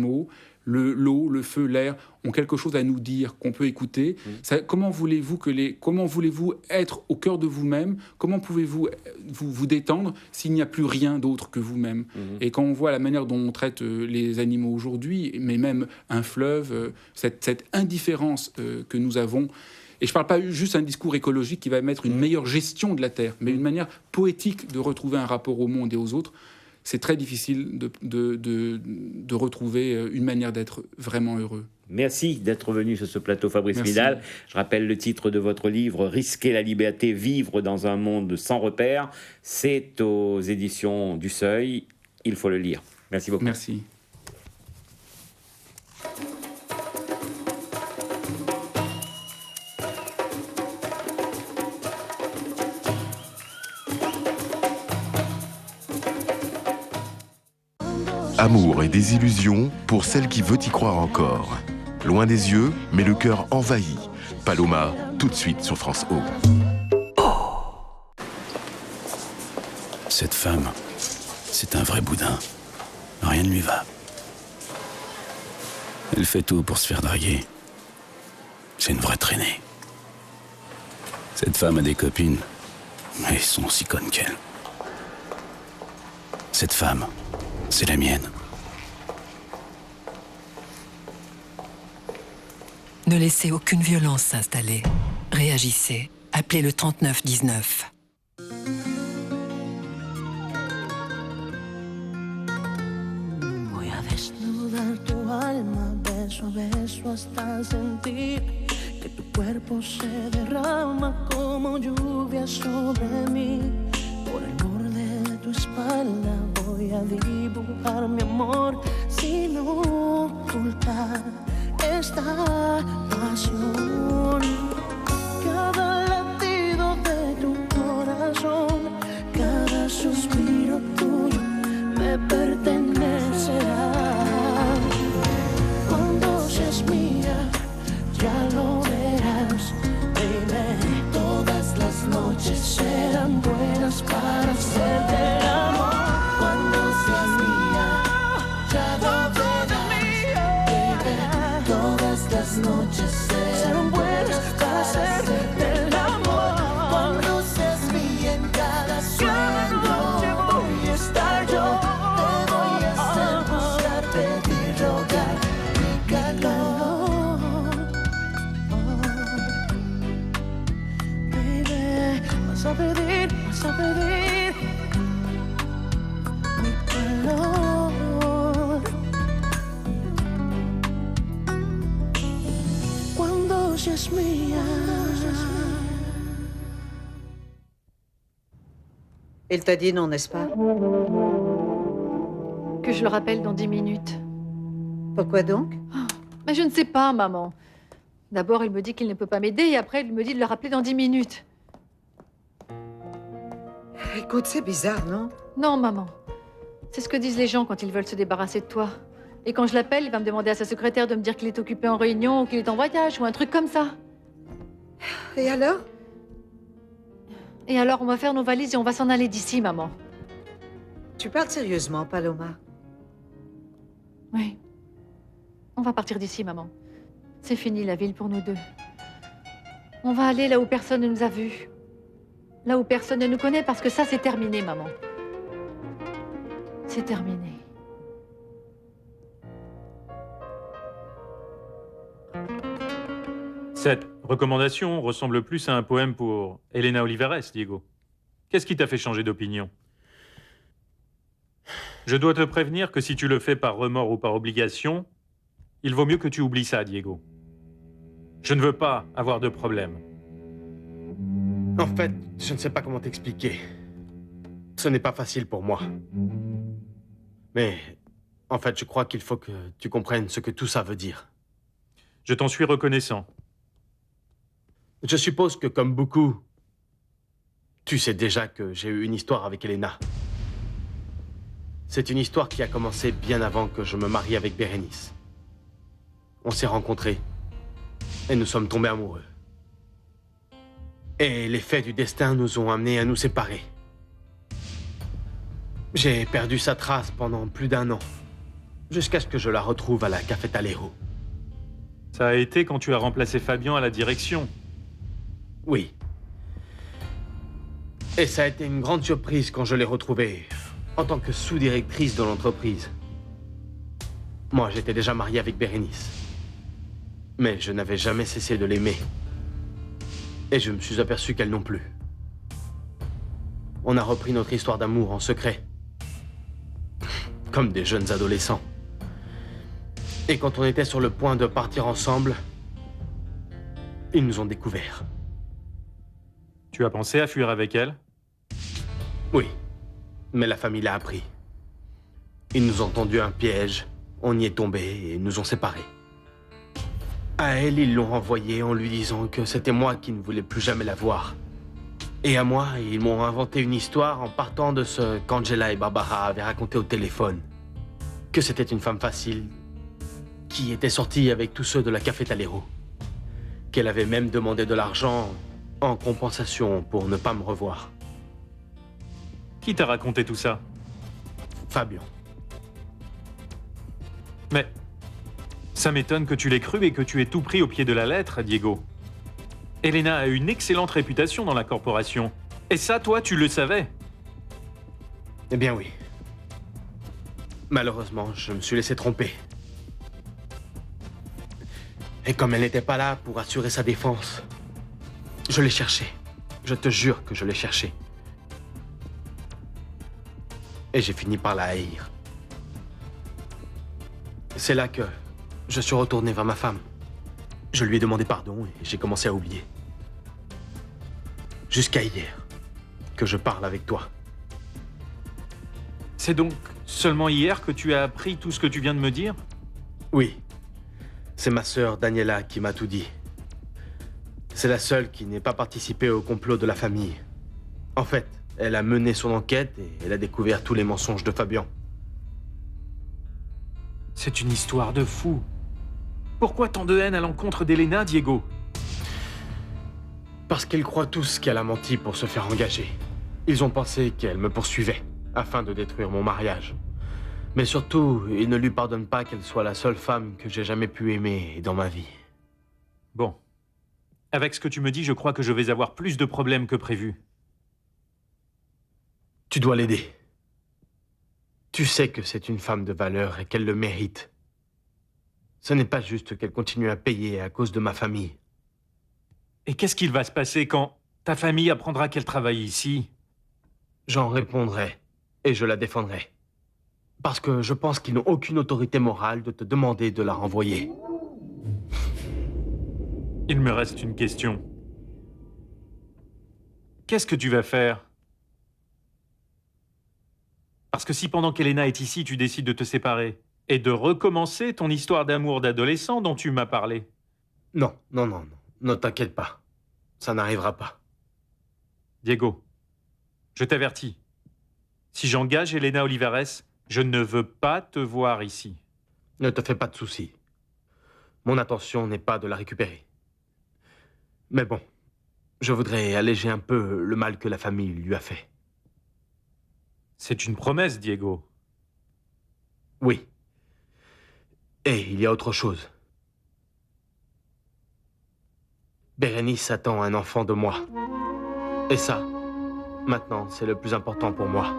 mots, l'eau, le feu, l'air ont quelque chose à nous dire, qu'on peut écouter. Comment voulez-vous être au cœur de vous-même? Comment pouvez-vous vous détendre s'il n'y a plus rien d'autre que vous-même? Et quand on voit la manière dont on traite les animaux aujourd'hui, mais même un fleuve, cette indifférence que nous avons. Et je ne parle pas juste d'un discours écologique qui va mettre une meilleure gestion de la Terre, mais une manière poétique de retrouver un rapport au monde et aux autres. C'est très difficile de retrouver une manière d'être vraiment heureux. Merci d'être venu sur ce plateau, Fabrice Merci. Midal. Je rappelle le titre de votre livre, Risquer la liberté, vivre dans un monde sans repères. C'est aux éditions du Seuil. Il faut le lire. Merci beaucoup. Merci. Amour et désillusion pour celle qui veut y croire encore. Loin des yeux, mais le cœur envahi. Paloma, tout de suite sur France O. Cette femme, c'est un vrai boudin. Rien ne lui va. Elle fait tout pour se faire draguer. C'est une vraie traînée. Cette femme a des copines, mais elles sont aussi connes qu'elle. Cette femme, c'est la mienne. Ne laissez aucune violence s'installer. Réagissez. Appelez le 3919. Voy a desnudar tu alma, beso a beso hasta sentir que tu cuerpo se derrama como lluvia sobre mí. Por el borde de tu espalda voy a dibujar mi amor sin ocultar esta pasión. Cada latido de tu corazón, cada suspiro tuyo me pertenecerá. Cuando seas mía, ya lo verás, baby. Todas las noches serán buenas para hacerte el amor. Cuando seas mía, ya lo verás, baby. Todas las noches serán buenas para hacerte el amor. Cuando seas mía en cada sueño voy a estar yo. Te voy a hacer buscar, pedir, rogar mi calor. Baby, vas a pedir mi calor. Cuando seas mía. Il t'a dit non, n'est-ce pas? Que je le rappelle dans 10 minutes. Pourquoi donc? Mais je ne sais pas, maman. D'abord, il me dit qu'il ne peut pas m'aider, et après, il me dit de le rappeler dans 10 minutes. Écoute, c'est bizarre, non? Non, maman. C'est ce que disent les gens quand ils veulent se débarrasser de toi. Et quand je l'appelle, il va me demander à sa secrétaire de me dire qu'il est occupé en réunion, ou qu'il est en voyage, ou un truc comme ça. Et alors? Et alors, on va faire nos valises et on va s'en aller d'ici, maman. Tu parles sérieusement, Paloma? Oui. On va partir d'ici, maman. C'est fini, la ville, pour nous deux. On va aller là où personne ne nous a vus. Là où personne ne nous connaît, parce que ça, c'est terminé, maman. C'est terminé. Cette recommandation ressemble plus à un poème pour Elena Olivares, Diego. Qu'est-ce qui t'a fait changer d'opinion? Je dois te prévenir que si tu le fais par remords ou par obligation, il vaut mieux que tu oublies ça, Diego. Je ne veux pas avoir de problème. En fait, je ne sais pas comment t'expliquer. Ce n'est pas facile pour moi. Mais, en fait, je crois qu'il faut que tu comprennes ce que tout ça veut dire. Je t'en suis reconnaissant. Je suppose que, comme beaucoup, tu sais déjà que j'ai eu une histoire avec Elena. C'est une histoire qui a commencé bien avant que je me marie avec Bérénice. On s'est rencontrés et nous sommes tombés amoureux. Et les faits du destin nous ont amenés à nous séparer. J'ai perdu sa trace pendant plus d'1 an. jusqu'à ce que je la retrouve à la Cafetalero. Ça a été quand tu as remplacé Fabian à la direction. Oui. Et ça a été une grande surprise quand je l'ai retrouvée en tant que sous-directrice de l'entreprise. Moi, j'étais déjà marié avec Bérénice. Mais je n'avais jamais cessé de l'aimer. Et je me suis aperçu qu'elle non plus. On a repris notre histoire d'amour en secret. Comme des jeunes adolescents. Et quand on était sur le point de partir ensemble, ils nous ont découverts. Tu as pensé à fuir avec elle? Oui, mais la famille l'a appris. Ils nous ont tendu un piège, on y est tombé et nous ont séparés. À elle, ils l'ont renvoyée en lui disant que c'était moi qui ne voulais plus jamais la voir. Et à moi, ils m'ont inventé une histoire en partant de ce qu'Angela et Barbara avaient raconté au téléphone. Que c'était une femme facile, qui était sortie avec tous ceux de la Cafetalero. Qu'elle avait même demandé de l'argent en compensation pour ne pas me revoir. Qui t'a raconté tout ça? Fabian. Mais ça m'étonne que tu l'aies cru et que tu aies tout pris au pied de la lettre, Diego. Elena a une excellente réputation dans la corporation. Et ça, toi, tu le savais. Eh bien oui. Malheureusement, je me suis laissé tromper. Et comme elle n'était pas là pour assurer sa défense, je l'ai cherchée. Je te jure que je l'ai cherchée. Et j'ai fini par la haïr. C'est là que je suis retourné vers ma femme. Je lui ai demandé pardon et j'ai commencé à oublier. Jusqu'à hier, que je parle avec toi. C'est donc seulement hier que tu as appris tout ce que tu viens de me dire? Oui. C'est ma sœur Daniela qui m'a tout dit. C'est la seule qui n'ait pas participé au complot de la famille. En fait, elle a mené son enquête et elle a découvert tous les mensonges de Fabian. C'est une histoire de fou. Pourquoi tant de haine à l'encontre d'Elena, Diego? Parce qu'ils croient tous qu'elle a menti pour se faire engager. Ils ont pensé qu'elle me poursuivait, afin de détruire mon mariage. Mais surtout, ils ne lui pardonnent pas qu'elle soit la seule femme que j'ai jamais pu aimer dans ma vie. Bon. Avec ce que tu me dis, je crois que je vais avoir plus de problèmes que prévu. Tu dois l'aider. Tu sais que c'est une femme de valeur et qu'elle le mérite. Ce n'est pas juste qu'elle continue à payer à cause de ma famille. Et qu'est-ce qu'il va se passer quand ta famille apprendra qu'elle travaille ici? J'en répondrai et je la défendrai. Parce que je pense qu'ils n'ont aucune autorité morale de te demander de la renvoyer. Il me reste une question. Qu'est-ce que tu vas faire? Parce que si pendant qu'Elena est ici, tu décides de te séparer et de recommencer ton histoire d'amour d'adolescent dont tu m'as parlé. Non, non, non, non. Ne t'inquiète pas. Ça n'arrivera pas. Diego, je t'avertis. Si j'engage Elena Olivares, je ne veux pas te voir ici. Ne te fais pas de soucis. Mon intention n'est pas de la récupérer. Mais bon, je voudrais alléger un peu le mal que la famille lui a fait. C'est une promesse, Diego. Oui. Et il y a autre chose. Bérénice attend un enfant de moi. Et ça, maintenant, c'est le plus important pour moi.